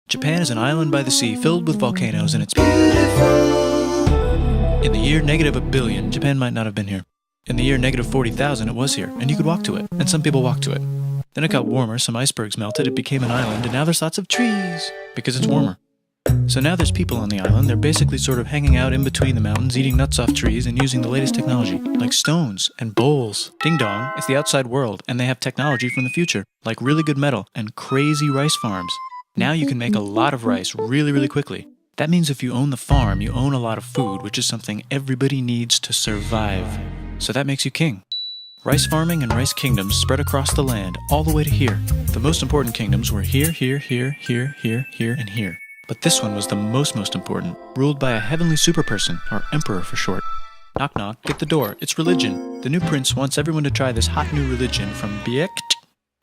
Japan is an island by the sea filled with volcanoes and it's beautiful. In the year negative a billion, Japan might not have been here. In the year negative 40,000, it was here, and you could walk to it, and some people walked to it. Then it got warmer, some icebergs melted, it became an island, and now there's lots of trees, because it's warmer. So now there's people on the island, they're basically sort of hanging out in between the mountains, eating nuts off trees, and using the latest technology, like stones and bowls. Ding dong, it's the outside world, and they have technology from the future, like really good metal and crazy rice farms. Now you can make a lot of rice really, really quickly. That means if you own the farm, you own a lot of food, which is something everybody needs to survive. So that makes you king. Rice farming and rice kingdoms spread across the land, all the way to here. The most important kingdoms were here, here, here, here, here, here, and here. But this one was the most important, ruled by a heavenly superperson, or emperor for short. Knock knock, get the door, it's religion. The new prince wants everyone to try this hot new religion from Biekt.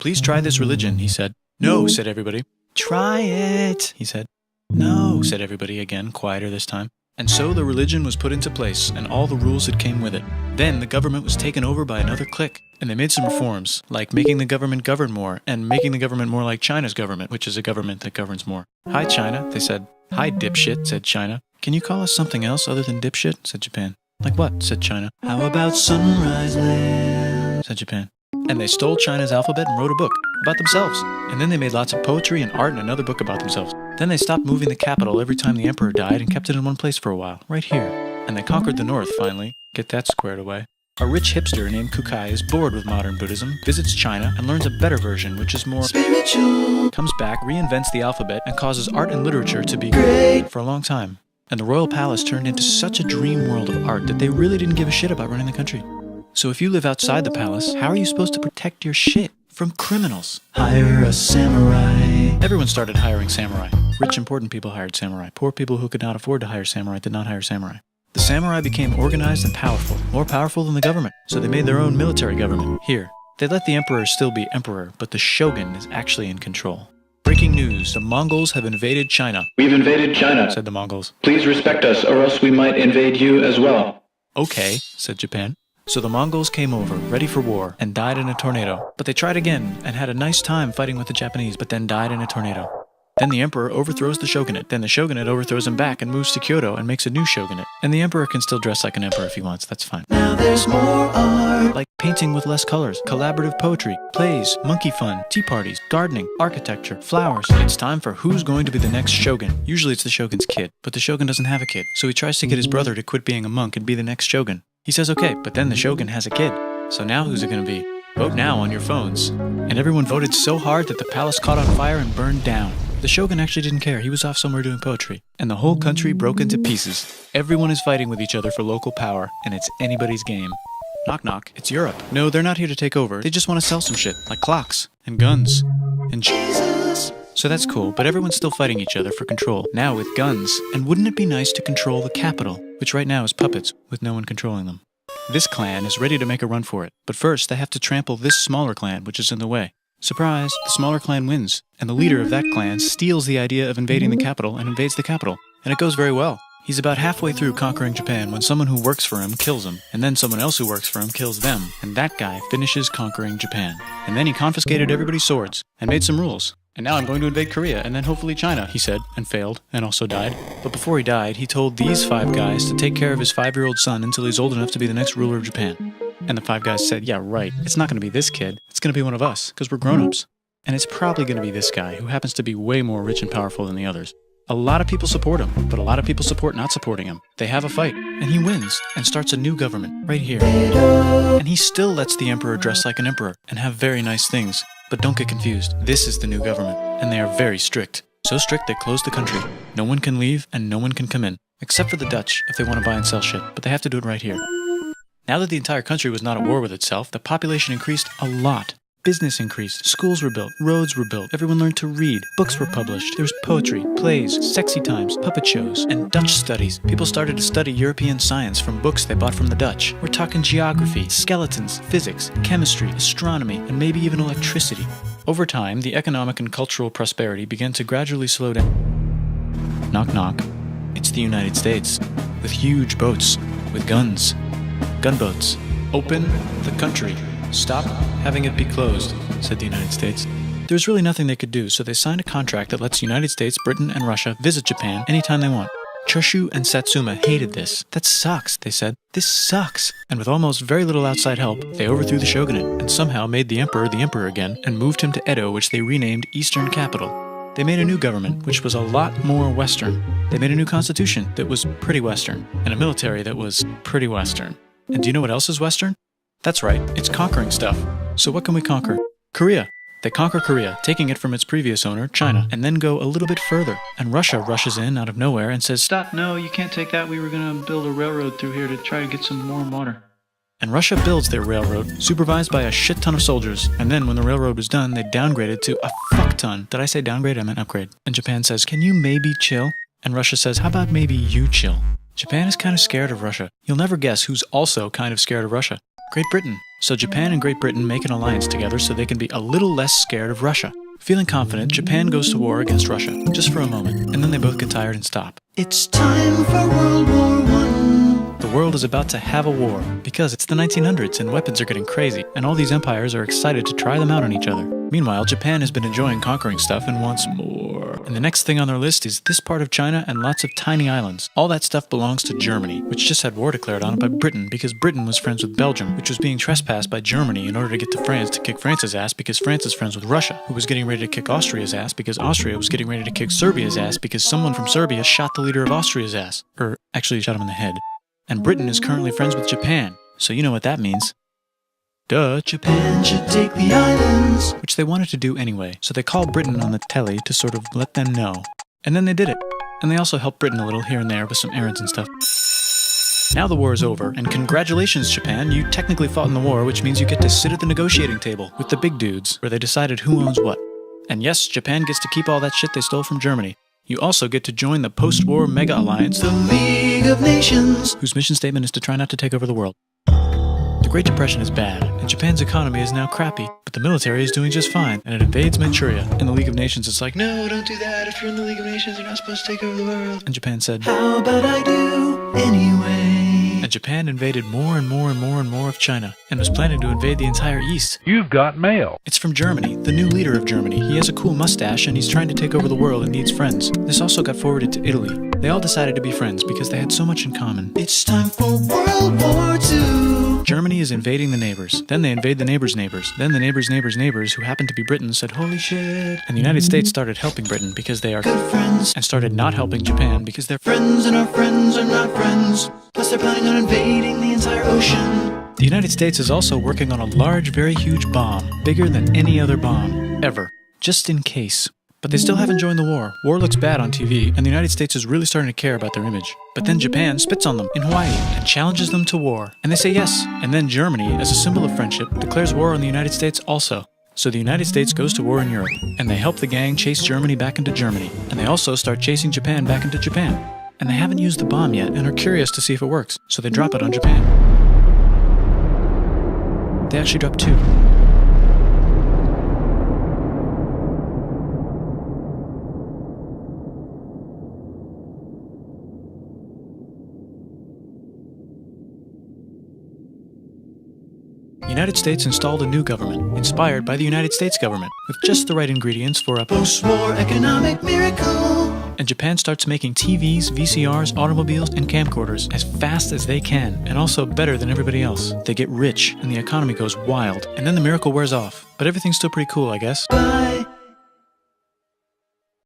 Please try this religion, he said. No, said everybody. Try it, he said. No, said everybody again, quieter this time. And so the religion was put into place, and all the rules that came with it. Then the government was taken over by another clique, and they made some reforms, like making the government govern more, and making the government more like China's government, which is a government that governs more. Hi, China, they said. Hi, dipshit, said China. Can you call us something else other than dipshit, said Japan. Like what, said China. How about Sunrise Land, said Japan. And they stole China's alphabet and wrote a book about themselves. And then they made lots of poetry and art and another book about themselves. Then they stopped moving the capital every time the emperor died and kept it in one place for a while, right here. And they conquered the north finally. Get that squared away. A rich hipster named Kukai is bored with modern Buddhism, visits China, and learns a better version which is more spiritual. Comes back, reinvents the alphabet, and causes art and literature to be great for a long time. And the royal palace turned into such a dream world of art that they really didn't give a shit about running the country. So if you live outside the palace, how are you supposed to protect your shit from criminals? Hire a samurai. Everyone started hiring samurai. Rich, important people hired samurai. Poor people who could not afford to hire samurai did not hire samurai. The samurai became organized and powerful, more powerful than the government. So they made their own military government, here. They let the emperor still be emperor, but the shogun is actually in control. Breaking news, the Mongols have invaded China. We've invaded China, said the Mongols. Please respect us, or else we might invade you as well. Okay, said Japan. So the Mongols came over, ready for war, and died in a tornado. But they tried again, and had a nice time fighting with the Japanese, but then died in a tornado. Then the emperor overthrows the shogunate. Then the shogunate overthrows him back and moves to Kyoto and makes a new shogunate. And the emperor can still dress like an emperor if he wants, that's fine. Now there's more art. Like painting with less colors, collaborative poetry, plays, monkey fun, tea parties, gardening, architecture, flowers. It's time for who's going to be the next shogun. Usually it's the shogun's kid, but the shogun doesn't have a kid. So he tries to get his brother to quit being a monk and be the next shogun. He says okay, but then the shogun has a kid. So now who's it gonna be? Vote now on your phones. And everyone voted so hard that the palace caught on fire and burned down. The shogun actually didn't care, he was off somewhere doing poetry. And the whole country broke into pieces. Everyone is fighting with each other for local power, and it's anybody's game. Knock knock, it's Europe. No, they're not here to take over, they just want to sell some shit, like clocks, and guns, and Jesus. So that's cool, but everyone's still fighting each other for control, now with guns. And wouldn't it be nice to control the capital, which right now is puppets, with no one controlling them? This clan is ready to make a run for it, but first they have to trample this smaller clan, which is in the way. Surprise, the smaller clan wins, and the leader of that clan steals the idea of invading the capital and invades the capital. And it goes very well. He's about halfway through conquering Japan when someone who works for him kills him, and then someone else who works for him kills them, and that guy finishes conquering Japan. And then he confiscated everybody's swords, and made some rules. And now I'm going to invade Korea, and then hopefully China, he said, and failed, and also died. But before he died, he told these 5 guys to take care of his 5-year-old son until he's old enough to be the next ruler of Japan. And the 5 guys said, yeah, right, it's not going to be this kid, it's going to be one of us, because we're grown-ups. And it's probably going to be this guy, who happens to be way more rich and powerful than the others. A lot of people support him, but a lot of people support not supporting him. They have a fight, and he wins, and starts a new government, right here. And he still lets the emperor dress like an emperor, and have very nice things. But don't get confused, this is the new government, and they are very strict. So strict they closed the country. No one can leave, and no one can come in. Except for the Dutch, if they want to buy and sell shit, but they have to do it right here. Now that the entire country was not at war with itself, the population increased a lot. Business increased, schools were built, roads were built, everyone learned to read, books were published, there was poetry, plays, sexy times, puppet shows, and Dutch studies. People started to study European science from books they bought from the Dutch. We're talking geography, skeletons, physics, chemistry, astronomy, and maybe even electricity. Over time, the economic and cultural prosperity began to gradually slow down. Knock knock. It's the United States, with huge boats, with guns. Gunboats. Open the country. Stop having it be closed, said the United States. There's really nothing they could do, so they signed a contract that lets the United States, Britain, and Russia visit Japan anytime they want. Choshu and Satsuma hated this. That sucks, they said. This sucks. And with almost very little outside help, they overthrew the shogunate and somehow made the emperor again and moved him to Edo, which they renamed Eastern Capital. They made a new government, which was a lot more Western. They made a new constitution that was pretty Western, and a military that was pretty Western. And do you know what else is Western? That's right, it's conquering stuff. So what can we conquer? Korea. They conquer Korea, taking it from its previous owner, China, and then go a little bit further. And Russia rushes in out of nowhere and says, "Stop, no, you can't take that. We were going to build a railroad through here to try to get some warm water." And Russia builds their railroad, supervised by a shit ton of soldiers. And then when the railroad was done, they downgraded to a fuck ton. Did I say downgrade? I meant upgrade. And Japan says, "Can you maybe chill?" And Russia says, "How about maybe you chill?" Japan is kind of scared of Russia. You'll never guess who's also kind of scared of Russia. Great Britain. So Japan and Great Britain make an alliance together so they can be a little less scared of Russia. Feeling confident, Japan goes to war against Russia, just for a moment, and then they both get tired and stop. It's time for World War I. The world is about to have a war, because it's the 1900s and weapons are getting crazy, and all these empires are excited to try them out on each other. Meanwhile, Japan has been enjoying conquering stuff and wants more. And the next thing on their list is this part of China and lots of tiny islands. All that stuff belongs to Germany, which just had war declared on it by Britain because Britain was friends with Belgium, which was being trespassed by Germany in order to get to France to kick France's ass because France is friends with Russia, who was getting ready to kick Austria's ass because Austria was getting ready to kick Serbia's ass because someone from Serbia shot the leader of Austria's ass. Or actually shot him in the head. And Britain is currently friends with Japan, so you know what that means. Duh, Japan should take the islands. Which they wanted to do anyway, so they called Britain on the telly to sort of let them know. And then they did it. And they also helped Britain a little here and there with some errands and stuff. Now the war is over, and congratulations, Japan, you technically fought in the war, which means you get to sit at the negotiating table with the big dudes, where they decided who owns what. And yes, Japan gets to keep all that shit they stole from Germany. You also get to join the post-war mega alliance, the League of Nations, whose mission statement is to try not to take over the world. The Great Depression is bad, and Japan's economy is now crappy, but the military is doing just fine, and it invades Manchuria. In the League of Nations, it's like, "No, don't do that. If you're in the League of Nations, you're not supposed to take over the world." And Japan said, "How about I do anyway?" And Japan invaded more and more and more and more of China, and was planning to invade the entire East. You've got mail. It's from Germany, the new leader of Germany. He has a cool mustache, and he's trying to take over the world and needs friends. This also got forwarded to Italy. They all decided to be friends because they had so much in common. It's time for World War II. Germany is invading the neighbors. Then they invade the neighbors' neighbors. Then the neighbors' neighbors' neighbors, who happened to be Britain, said, "Holy shit." And the United States started helping Britain because they are good friends, and started not helping Japan because they're friends and our friends are not friends. Plus they're planning on invading the entire ocean. The United States is also working on a large, very huge bomb, bigger than any other bomb, ever, just in case. But they still haven't joined the war. War looks bad on TV, and the United States is really starting to care about their image. But then Japan spits on them in Hawaii and challenges them to war. And they say yes. And then Germany, as a symbol of friendship, declares war on the United States also. So the United States goes to war in Europe, and they help the gang chase Germany back into Germany. And they also start chasing Japan back into Japan. And they haven't used the bomb yet and are curious to see if it works, so they drop it on Japan. They actually drop 2. The United States installed a new government, inspired by the United States government, with just the right ingredients for a post-war economic miracle. And Japan starts making TVs, VCRs, automobiles, and camcorders as fast as they can, and also better than everybody else. They get rich, and the economy goes wild, and then the miracle wears off. But everything's still pretty cool, I guess. But